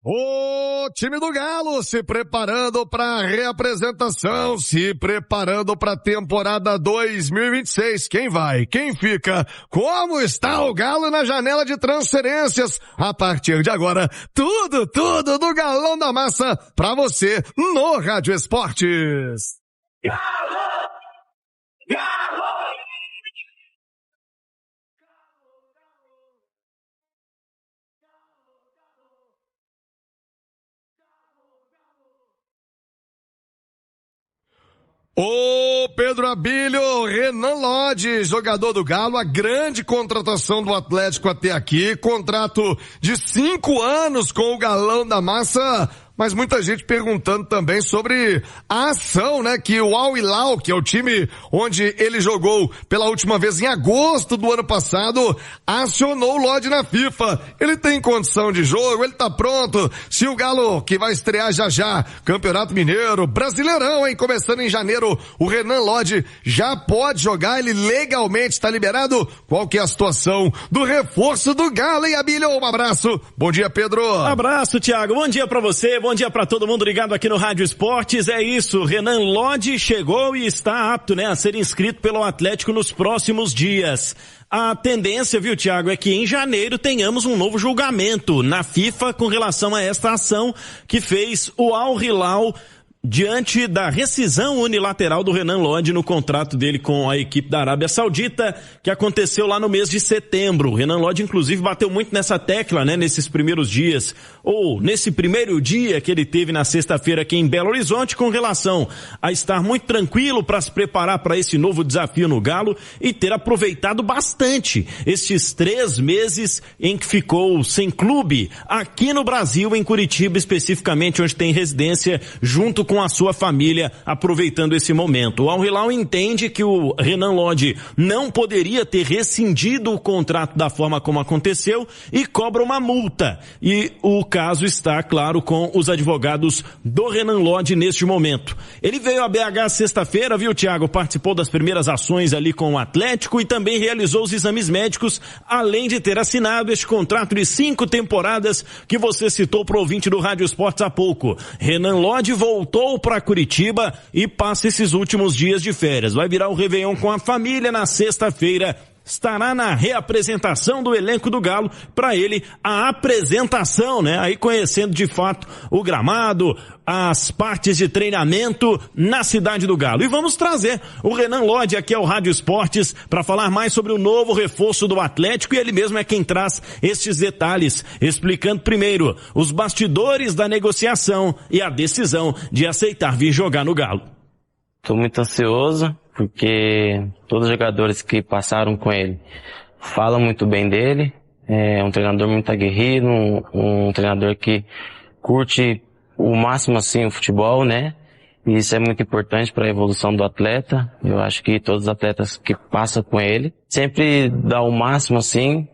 O time do Galo se preparando para a reapresentação, se preparando para a temporada 2026. Quem vai? Quem fica? Como está o Galo na janela de transferências? A partir de agora, tudo do Galão da Massa para você no Rádio Esportes. Galo! Galo! Ô Pedro Abílio, Renan Lodge, jogador do Galo, a grande contratação do Atlético até aqui, contrato de 5 anos com o Galão da Massa, mas muita gente perguntando também sobre a ação, né, que o Al Hilal, que é o time onde ele jogou pela última vez em agosto do ano passado, acionou o Lodge na FIFA. Ele tem condição de jogo, ele tá pronto. Se o Galo, que vai estrear já, Campeonato Mineiro, Brasileirão, hein, começando em janeiro, o Renan Lodge já pode jogar, ele legalmente está liberado. Qual que é a situação do reforço do Galo, hein, Abílio? Um abraço. Bom dia, Pedro. Abraço, Thiago. Bom dia pra você. Bom dia para todo mundo ligado aqui no Rádio Esportes. É isso, Renan Lodge chegou e está apto, né, a ser inscrito pelo Atlético nos próximos dias. A tendência, viu, Thiago, é que em janeiro tenhamos um novo julgamento na FIFA com relação a esta ação que fez o Al Hilal diante da rescisão unilateral do Renan Lodge no contrato dele com a equipe da Arábia Saudita, que aconteceu lá no mês de setembro. O Renan Lodge, inclusive, bateu muito nessa tecla, né, nesses primeiros dias, ou nesse primeiro dia que ele teve na sexta-feira aqui em Belo Horizonte, com relação a estar muito tranquilo para se preparar para esse novo desafio no Galo e ter aproveitado bastante estes 3 meses em que ficou sem clube aqui no Brasil, em Curitiba especificamente, onde tem residência, junto com a sua família, aproveitando esse momento. O Al Hilal entende que o Renan Lodge não poderia ter rescindido o contrato da forma como aconteceu e cobra uma multa. E o caso está, claro, com os advogados do Renan Lodge neste momento. Ele veio a BH sexta-feira, viu, Thiago? Participou das primeiras ações ali com o Atlético e também realizou os exames médicos, além de ter assinado este contrato de 5 temporadas que você citou pro ouvinte do Rádio Esportes há pouco. Renan Lodge voltou para Curitiba e passa esses últimos dias de férias. Vai virar o Réveillon com a família na sexta-feira. Estará na reapresentação do elenco do Galo, para ele a apresentação, né? Aí conhecendo de fato o gramado, as partes de treinamento na cidade do Galo. E vamos trazer o Renan Lodge aqui ao Rádio Esportes para falar mais sobre o novo reforço do Atlético, e ele mesmo é quem traz estes detalhes, explicando primeiro os bastidores da negociação e a decisão de aceitar vir jogar no Galo. Estou muito ansioso, porque todos os jogadores que passaram com ele falam muito bem dele. É um treinador muito aguerrido, um treinador que curte o máximo assim o futebol, né? E isso é muito importante para a evolução do atleta. Eu acho que todos os atletas que passam com ele sempre dá o máximo assim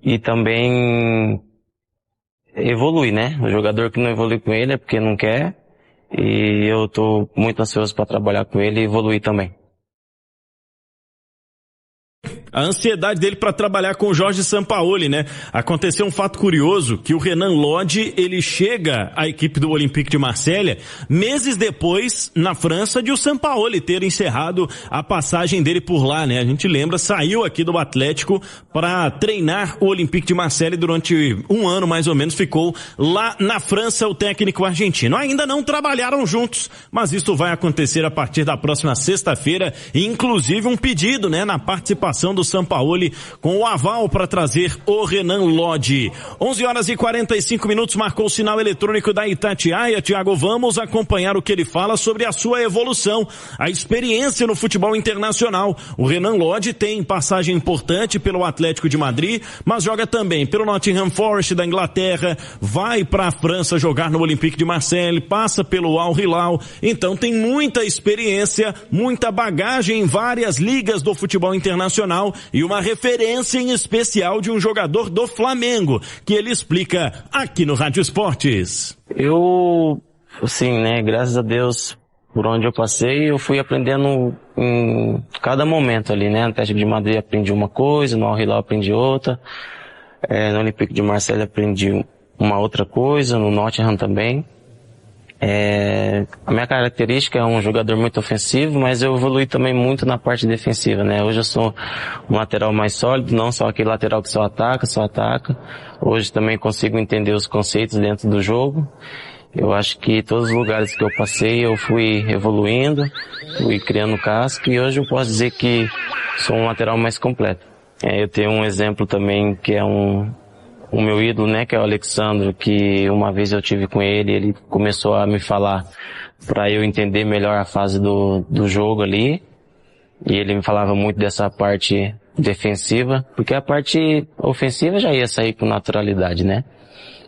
e também evolui, né? O jogador que não evolui com ele é porque não quer. E eu tô muito ansioso para trabalhar com ele e evoluir também. A ansiedade dele para trabalhar com o Jorge Sampaoli, né? Aconteceu um fato curioso, que o Renan Lodge, ele chega à equipe do Olympique de Marselha meses depois, na França, de o Sampaoli ter encerrado a passagem dele por lá, né? A gente lembra, saiu aqui do Atlético para treinar o Olympique de Marselha durante 1 ano, mais ou menos, ficou lá na França o técnico argentino. Ainda não trabalharam juntos, mas isso vai acontecer a partir da próxima sexta-feira, e inclusive um pedido, né, na participação do Sampaoli com o aval para trazer o Renan Lodge. 11h45, marcou o sinal eletrônico da Itatiaia. Thiago, vamos acompanhar o que ele fala sobre a sua evolução, a experiência no futebol internacional. O Renan Lodge tem passagem importante pelo Atlético de Madrid, mas joga também pelo Nottingham Forest da Inglaterra, vai para a França jogar no Olympique de Marseille, passa pelo Al Hilal, então tem muita experiência, muita bagagem em várias ligas do futebol internacional e uma referência em especial de um jogador do Flamengo, que ele explica aqui no Rádio Esportes. Eu, assim, né, graças a Deus, por onde eu passei, eu fui aprendendo em cada momento ali, né? No Atlético de Madrid aprendi uma coisa, no Al Hilal aprendi outra, no Olympique de Marseille aprendi uma outra coisa, no Nottingham também. A minha característica é um jogador muito ofensivo, mas eu evolui também muito na parte defensiva, né? Hoje eu sou um lateral mais sólido, não só aquele lateral que só ataca. Hoje também consigo entender os conceitos dentro do jogo. Eu acho que todos os lugares que eu passei eu fui evoluindo, fui criando casca e hoje eu posso dizer que sou um lateral mais completo. Eu tenho um exemplo também que é o meu ídolo, né, que é o Alexandro, que uma vez eu tive com ele começou a me falar para eu entender melhor a fase do jogo ali, e ele me falava muito dessa parte defensiva, porque a parte ofensiva já ia sair com naturalidade, né?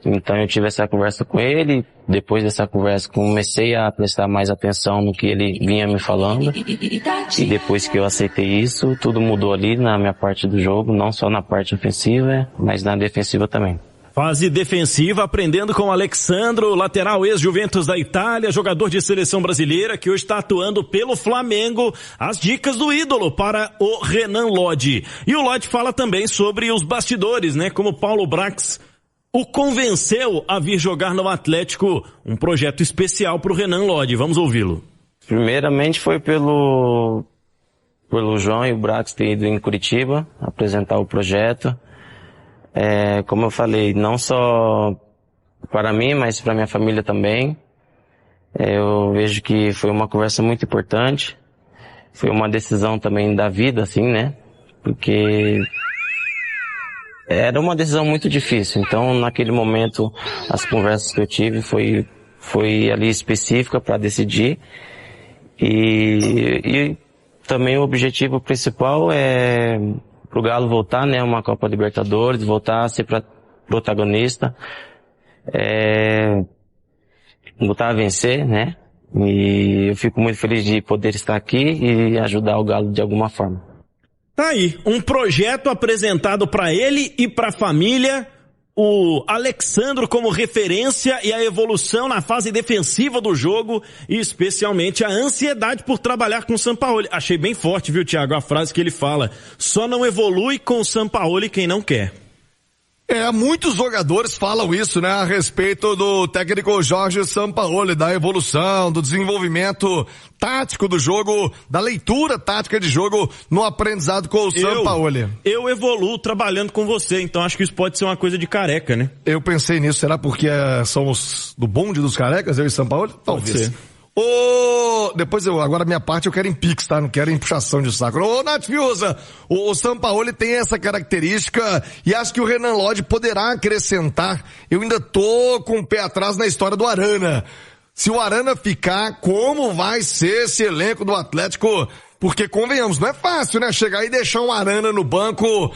Então eu tive essa conversa com ele, depois dessa conversa comecei a prestar mais atenção no que ele vinha me falando, e depois que eu aceitei isso, tudo mudou ali na minha parte do jogo, não só na parte ofensiva, mas na defensiva também. Fase defensiva, aprendendo com o Alexandro, lateral ex-Juventus da Itália, jogador de seleção brasileira, que hoje está atuando pelo Flamengo. As dicas do ídolo para o Renan Lodge. E o Lodge fala também sobre os bastidores, né? Como Paulo Brax o convenceu a vir jogar no Atlético, um projeto especial para o Renan Lodge. Vamos ouvi-lo. Primeiramente foi pelo João e o Brax ter ido em Curitiba apresentar o projeto. Como eu falei, não só para mim, mas para minha família também. Eu vejo que foi uma conversa muito importante. Foi uma decisão também da vida, assim, né? Porque era uma decisão muito difícil. Então, naquele momento, as conversas que eu tive foi ali específica para decidir. E também o objetivo principal é pro Galo voltar, né, uma Copa Libertadores, voltar a ser protagonista, voltar a vencer, né? E eu fico muito feliz de poder estar aqui e ajudar o Galo de alguma forma. Tá aí, um projeto apresentado para ele e para a família, o Alexandro como referência e a evolução na fase defensiva do jogo e especialmente a ansiedade por trabalhar com o Sampaoli. Achei bem forte, viu, Thiago, a frase que ele fala: só não evolui com o Sampaoli quem não quer. Muitos jogadores falam isso, né, a respeito do técnico Jorge Sampaoli, da evolução, do desenvolvimento tático do jogo, da leitura tática de jogo no aprendizado com o Sampaoli. Eu evoluo trabalhando com você, então acho que isso pode ser uma coisa de careca, né? Eu pensei nisso, será porque somos do bonde dos carecas, eu e Sampaoli? Talvez. Pode ser. Depois agora minha parte eu quero em pix, tá? Não quero em puxação de saco. Nath Fiuza, o Sampaoli tem essa característica e acho que o Renan Lodge poderá acrescentar. Eu ainda tô com o pé atrás na história do Arana. Se o Arana ficar, como vai ser esse elenco do Atlético? Porque convenhamos, não é fácil, né? Chegar e deixar um Arana no banco,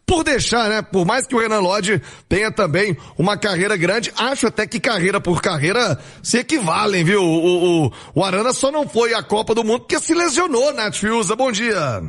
por deixar, né? Por mais que o Renan Lodge tenha também uma carreira grande, acho até que carreira por carreira se equivalem, viu? O Arana só não foi à Copa do Mundo porque se lesionou, Nath Fiuza. Bom dia.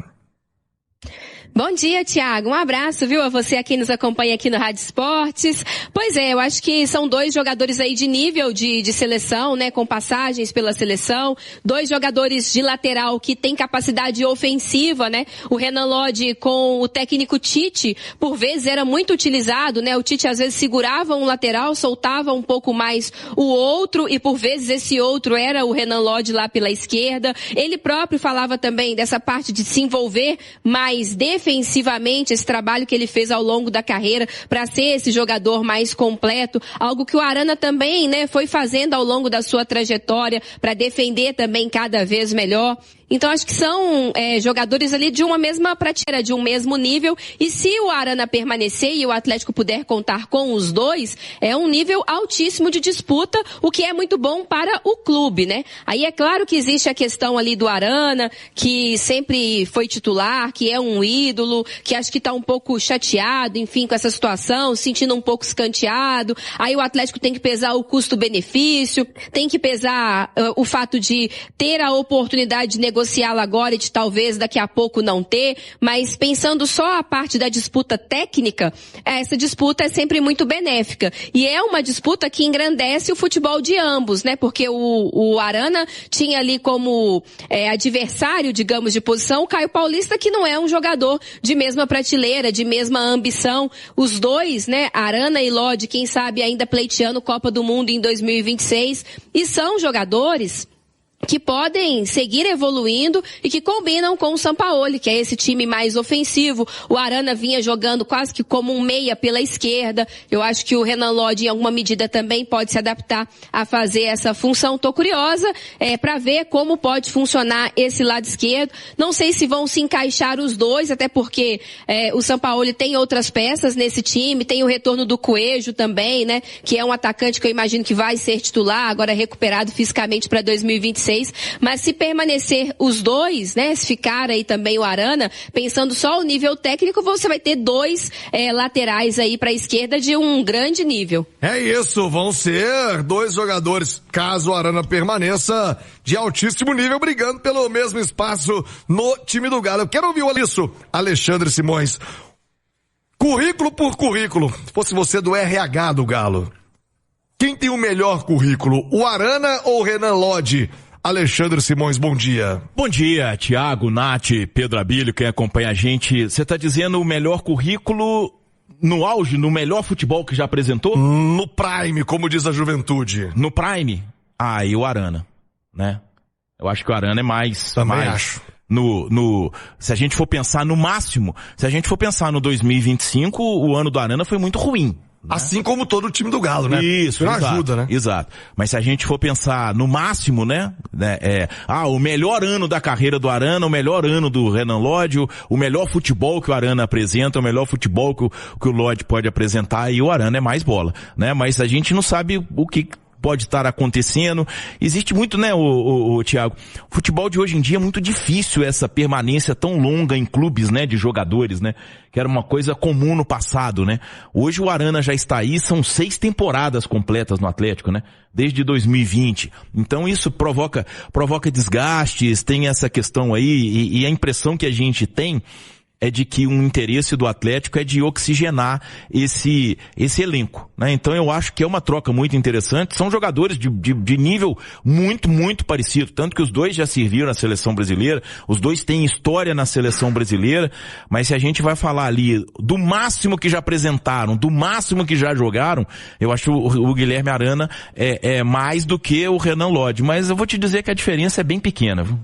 Bom dia, Thiago. Um abraço, viu, a você aqui nos acompanha aqui no Rádio Esportes. Pois é, eu acho que são dois jogadores aí de nível de seleção, né, com passagens pela seleção, dois jogadores de lateral que têm capacidade ofensiva, né, o Renan Lodge com o técnico Tite, por vezes era muito utilizado, né, o Tite às vezes segurava um lateral, soltava um pouco mais o outro e por vezes esse outro era o Renan Lodge lá pela esquerda. Ele próprio falava também dessa parte de se envolver mais defensivamente, esse trabalho que ele fez ao longo da carreira para ser esse jogador mais completo, algo que o Arana também, né, foi fazendo ao longo da sua trajetória para defender também cada vez melhor. Então acho que são jogadores ali de uma mesma prateleira, de um mesmo nível, e se o Arana permanecer e o Atlético puder contar com os dois, é um nível altíssimo de disputa, o que é muito bom para o clube, né? Aí é claro que existe a questão ali do Arana, que sempre foi titular, que é um ídolo, que acho que está um pouco chateado, enfim, com essa situação, sentindo um pouco escanteado. Aí o Atlético tem que pesar o custo-benefício, tem que pesar o fato de ter a oportunidade de negociar negociá-lo agora e de talvez daqui a pouco não ter, mas pensando só a parte da disputa técnica, essa disputa é sempre muito benéfica. E é uma disputa que engrandece o futebol de ambos, né? Porque o Arana tinha ali como adversário, digamos, de posição, o Caio Paulista, que não é um jogador de mesma prateleira, de mesma ambição. Os dois, né, Arana e Lodi, quem sabe ainda pleiteando Copa do Mundo em 2026, e são jogadores que podem seguir evoluindo e que combinam com o Sampaoli, que é esse time mais ofensivo. O Arana vinha jogando quase que como um meia pela esquerda. Eu acho que o Renan Lodi, em alguma medida, também pode se adaptar a fazer essa função. Tô curiosa para ver como pode funcionar esse lado esquerdo. Não sei se vão se encaixar os dois, até porque o Sampaoli tem outras peças nesse time. Tem o retorno do Coelho também, né? Que é um atacante que eu imagino que vai ser titular, agora recuperado fisicamente para 2026. Mas se permanecer os dois, né, se ficar aí também o Arana, pensando só o nível técnico, você vai ter dois laterais aí para a esquerda de um grande nível. É isso, vão ser dois jogadores, caso o Arana permaneça, de altíssimo nível, brigando pelo mesmo espaço no time do Galo. Eu quero ouvir isso, Alexandre Simões. Currículo por currículo, se fosse você do RH do Galo, quem tem o melhor currículo, o Arana ou o Renan Lodi? Alexandre Simões, bom dia. Bom dia, Thiago, Nath, Pedro Abílio, quem acompanha a gente. Você está dizendo o melhor currículo no auge, no melhor futebol que já apresentou? No Prime, como diz a juventude. No Prime? E o Arana, né? Eu acho que o Arana é mais... Também acho. Se a gente for pensar no máximo, se a gente for pensar no 2025, o ano do Arana foi muito ruim. Assim como todo o time do Galo, né? Isso, não ajuda, né? Exato. Mas se a gente for pensar no máximo, né? O melhor ano da carreira do Arana, o melhor ano do Renan Lodi, o melhor futebol que o Arana apresenta, o melhor futebol que o Lodi pode apresentar, e o Arana é mais bola, né? Mas a gente não sabe o que pode estar acontecendo. Existe muito, né, o Thiago? O futebol de hoje em dia é muito difícil essa permanência tão longa em clubes, né, de jogadores, né? Que era uma coisa comum no passado, né? Hoje o Arana já está aí, são 6 temporadas completas no Atlético, né? Desde 2020. Então isso provoca desgastes, tem essa questão aí, e a impressão que a gente tem é de que um interesse do Atlético é de oxigenar esse elenco, né? Então eu acho que é uma troca muito interessante. São jogadores de nível muito, muito parecido. Tanto que os dois já serviram na seleção brasileira, os dois têm história na seleção brasileira, mas se a gente vai falar ali do máximo que já apresentaram, do máximo que já jogaram, eu acho o Guilherme Arana é mais do que o Renan Lodi. Mas eu vou te dizer que a diferença é bem pequena, viu?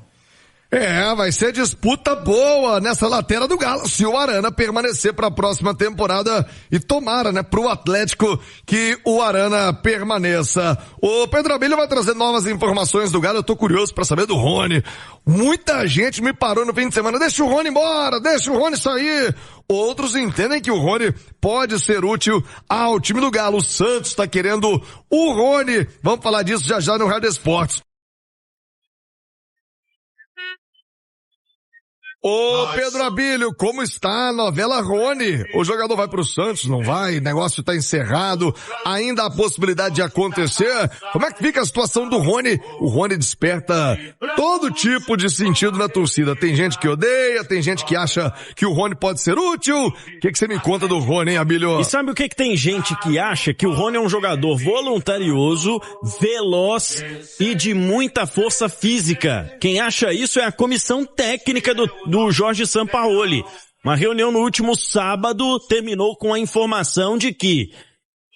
Vai ser disputa boa nessa lateral do Galo, se o Arana permanecer para a próxima temporada, e tomara, né, pro Atlético que o Arana permaneça. O Pedro Abílio vai trazer novas informações do Galo, eu tô curioso para saber do Rony. Muita gente me parou no fim de semana, deixa o Rony embora, deixa o Rony sair. Outros entendem que o Rony pode ser útil ao time do Galo. O Santos tá querendo o Rony, vamos falar disso já já no Rádio Esportes. Ô Pedro Abílio, como está a novela Rony? O jogador vai pro Santos, não vai? O negócio tá encerrado, ainda há possibilidade de acontecer? Como é que fica a situação do Rony? O Rony desperta todo tipo de sentido na torcida. Tem gente que odeia, tem gente que acha que o Rony pode ser útil. O que você me conta do Rony, hein, Abílio? E sabe o que tem gente que acha? Que o Rony é um jogador voluntarioso, veloz e de muita força física. Quem acha isso é a comissão técnica do Jorge Sampaoli. Uma reunião no último sábado terminou com a informação de que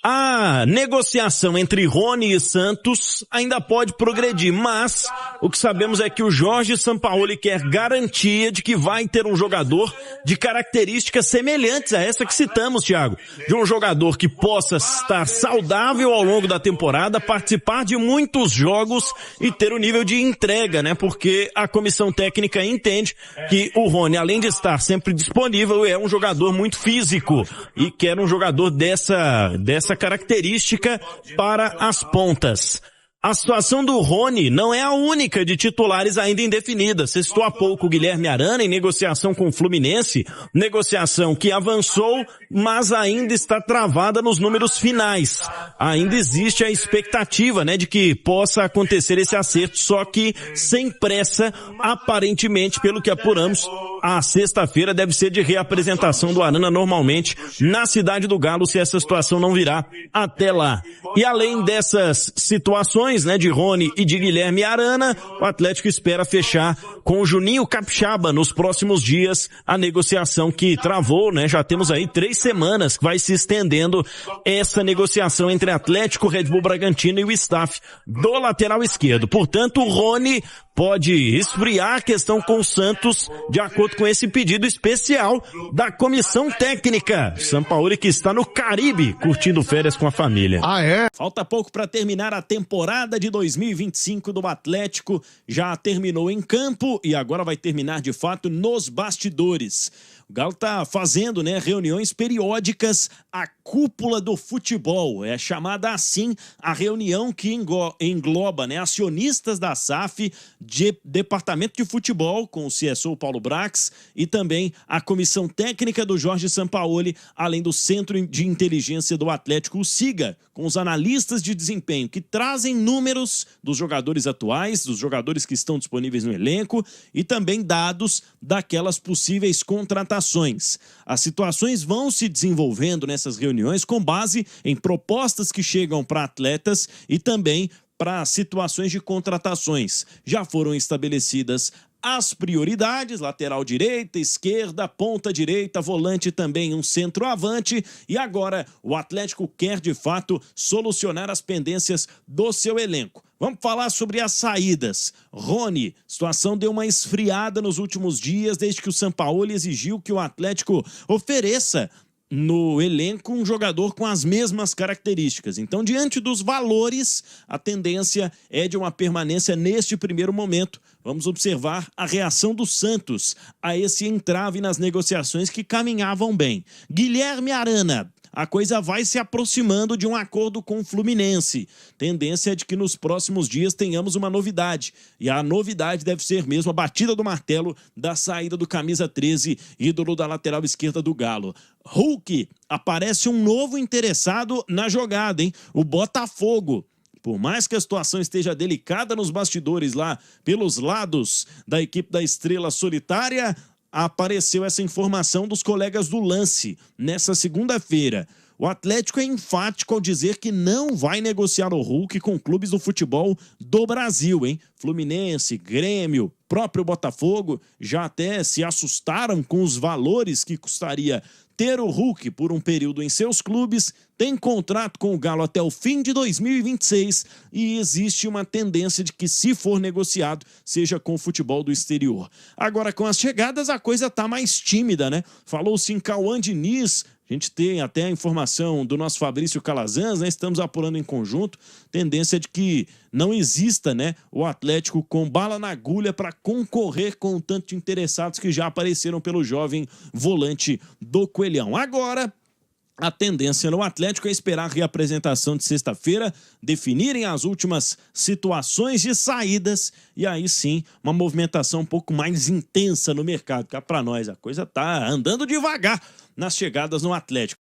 a negociação entre Rony e Santos ainda pode progredir, mas o que sabemos é que o Jorge Sampaoli quer garantia de que vai ter um jogador de características semelhantes a essa que citamos, Thiago. De um jogador que possa estar saudável ao longo da temporada, participar de muitos jogos e ter o nível de entrega, né? Porque a comissão técnica entende que o Rony, além de estar sempre disponível, é um jogador muito físico e quer um jogador dessa característica para as pontas. A situação do Rony não é a única de titulares ainda indefinida. Você citou há pouco o Guilherme Arana em negociação com o Fluminense, negociação que avançou, mas ainda está travada nos números finais. Ainda existe a expectativa, de que possa acontecer esse acerto, só que sem pressa, aparentemente, pelo que apuramos, a sexta-feira deve ser de reapresentação do Arana normalmente na Cidade do Galo, se essa situação não virar até lá. E além dessas situações, de Rony e de Guilherme Arana, o Atlético espera fechar com o Juninho Capixaba nos próximos dias a negociação que travou, já temos aí 3 semanas que vai se estendendo essa negociação entre Atlético, Red Bull Bragantino e o staff do lateral esquerdo. Portanto, o Rony pode esfriar a questão com o Santos, de acordo com esse pedido especial da comissão técnica. Sampaoli que está no Caribe, curtindo férias com a família. Ah, é? Falta pouco para terminar a temporada de 2025 do Atlético. Já terminou em campo e agora vai terminar de fato nos bastidores. O Galo tá fazendo, reuniões periódicas, a cúpula do futebol. É chamada assim a reunião que engloba, acionistas da SAF, de departamento de futebol, com o CSO Paulo Brax, e também a comissão técnica do Jorge Sampaoli, além do Centro de Inteligência do Atlético, o SIGA, com os analistas de desempenho, que trazem números dos jogadores atuais, dos jogadores que estão disponíveis no elenco, e também dados daquelas possíveis contratações. As situações vão se desenvolvendo nessas reuniões com base em propostas que chegam para atletas e também para situações de contratações. Já foram estabelecidas as prioridades: lateral direita, esquerda, ponta direita, volante também, um centroavante. E agora o Atlético quer de fato solucionar as pendências do seu elenco. Vamos falar sobre as saídas. Rony, situação deu uma esfriada nos últimos dias, desde que o Sampaoli exigiu que o Atlético ofereça no elenco um jogador com as mesmas características. Então, diante dos valores, a tendência é de uma permanência neste primeiro momento. Vamos observar a reação do Santos a esse entrave nas negociações que caminhavam bem. Guilherme Arana, a coisa vai se aproximando de um acordo com o Fluminense. Tendência é de que nos próximos dias tenhamos uma novidade. E a novidade deve ser mesmo a batida do martelo da saída do camisa 13, ídolo da lateral esquerda do Galo. Hulk, aparece um novo interessado na jogada, o Botafogo. Por mais que a situação esteja delicada nos bastidores lá, pelos lados da equipe da Estrela Solitária, apareceu essa informação dos colegas do Lance nessa segunda-feira. O Atlético é enfático ao dizer que não vai negociar o Hulk com clubes do futebol do Brasil, Fluminense, Grêmio, próprio Botafogo já até se assustaram com os valores que custaria ter o Hulk por um período em seus clubes. Tem contrato com o Galo até o fim de 2026 e existe uma tendência de que, se for negociado, seja com o futebol do exterior. Agora, com as chegadas, a coisa tá mais tímida, Falou-se em Cauã Diniz. A gente tem até a informação do nosso Fabrício Calazans, estamos apurando em conjunto. Tendência de que não exista, o Atlético com bala na agulha para concorrer com o tanto de interessados que já apareceram pelo jovem volante do Coelhão. Agora, a tendência no Atlético é esperar a reapresentação de sexta-feira, definirem as últimas situações de saídas e aí sim uma movimentação um pouco mais intensa no mercado, porque para nós a coisa tá andando devagar nas chegadas no Atlético.